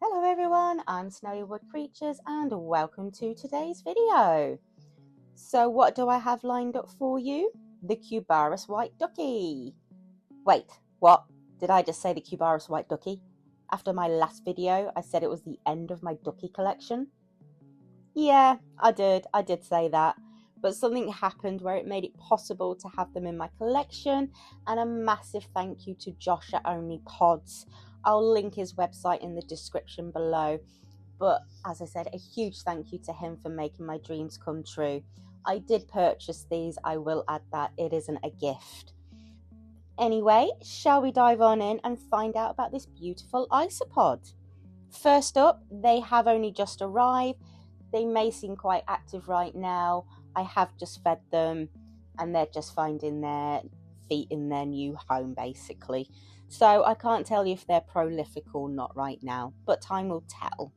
Hello everyone, I'm Snowy Wood Creatures and welcome to today's video. So what do I have lined up for you? The Cubaris White Ducky. Wait, what? Did I just say the Cubaris White Ducky? After my last video, I said it was the end of my ducky collection. Yeah, I did say that. But something happened where it made it possible to have them in my collection, and a massive thank you to Josh at Only Pods. I'll link his website in the description below. But as I said, a huge thank you to him for making my dreams come true. I did purchase these, I will add that. It isn't a gift. Anyway, shall we dive on in and find out about this beautiful isopod? First up, they have only just arrived. They may seem quite active right now. I have just fed them and they're just finding their feet in their new home basically. So I can't tell you if they're prolific or not right now, but time will tell.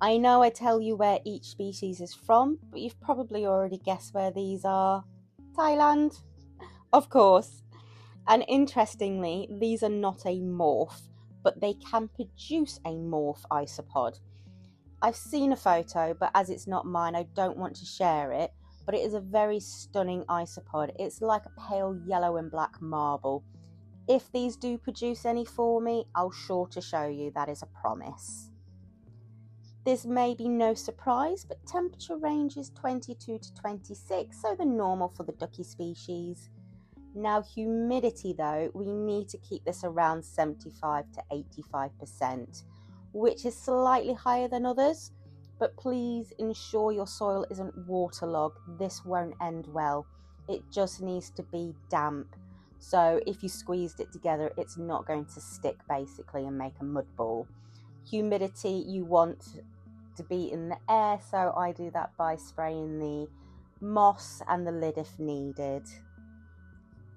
I know I tell you where each species is from, but you've probably already guessed where these are. Thailand, of course. And interestingly, these are not a morph, but they can produce a morph isopod. I've seen a photo, but as it's not mine, I don't want to share it, but it is a very stunning isopod. It's like a pale yellow and black marble. If these do produce any for me, I'll sure to show you, that is a promise. This may be no surprise, but temperature range is 22 to 26, so the normal for the ducky species. Now humidity though, we need to keep this around 75 to 85%. Which is slightly higher than others, but please ensure your soil isn't waterlogged. This won't end well. It just needs to be damp. So if you squeezed it together, it's not going to stick basically and make a mud ball. Humidity you want to be in the air, so I do that by spraying the moss and the lid if needed.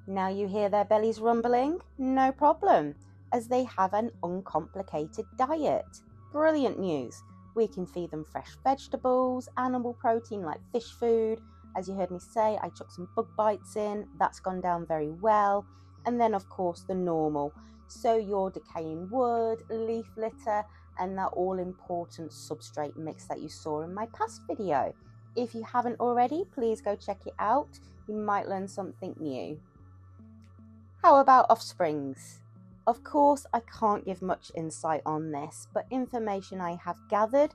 Now you hear their bellies rumbling? No problem, as they have an uncomplicated diet. Brilliant news. We can feed them fresh vegetables, animal protein like fish food. As you heard me say, I chucked some bug bites in. That's gone down very well. And then of course the normal. So your decaying wood, leaf litter, and that all important substrate mix that you saw in my past video. If you haven't already, please go check it out. You might learn something new. How about offsprings? Of course, I can't give much insight on this, but information I have gathered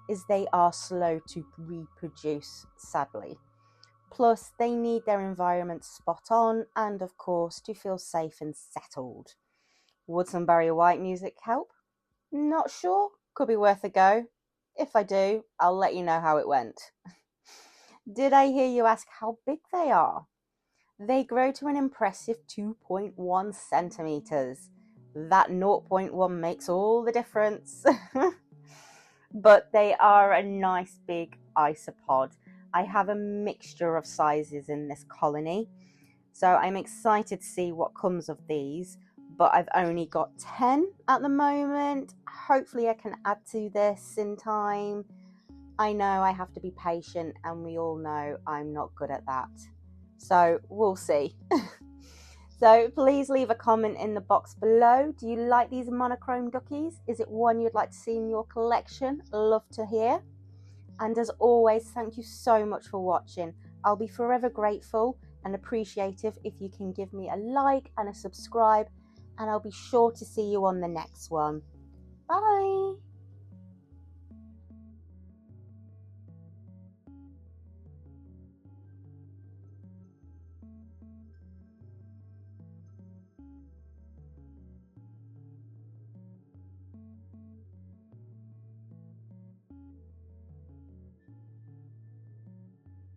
is they are slow to reproduce, sadly. Plus, they need their environment spot on and, of course, to feel safe and settled. Would some Barry White music help? Not sure. Could be worth a go. If I do, I'll let you know how it went. Did I hear you ask how big they are? They grow to an impressive 2.1 centimeters. That 0.1 makes all the difference. But they are a nice big isopod. I have a mixture of sizes in this colony, so I'm excited to see what comes of these, but I've only got 10 at the moment. Hopefully I can add to this in time. I know I have to be patient, and we all know I'm not good at that. So we'll see. So please leave a comment in the box below. Do you like these monochrome duckies? Is it one you'd like to see in your collection? Love to hear. And as always, thank you so much for watching. I'll be forever grateful and appreciative if you can give me a like and a subscribe, and I'll be sure to see you on the next one. Bye.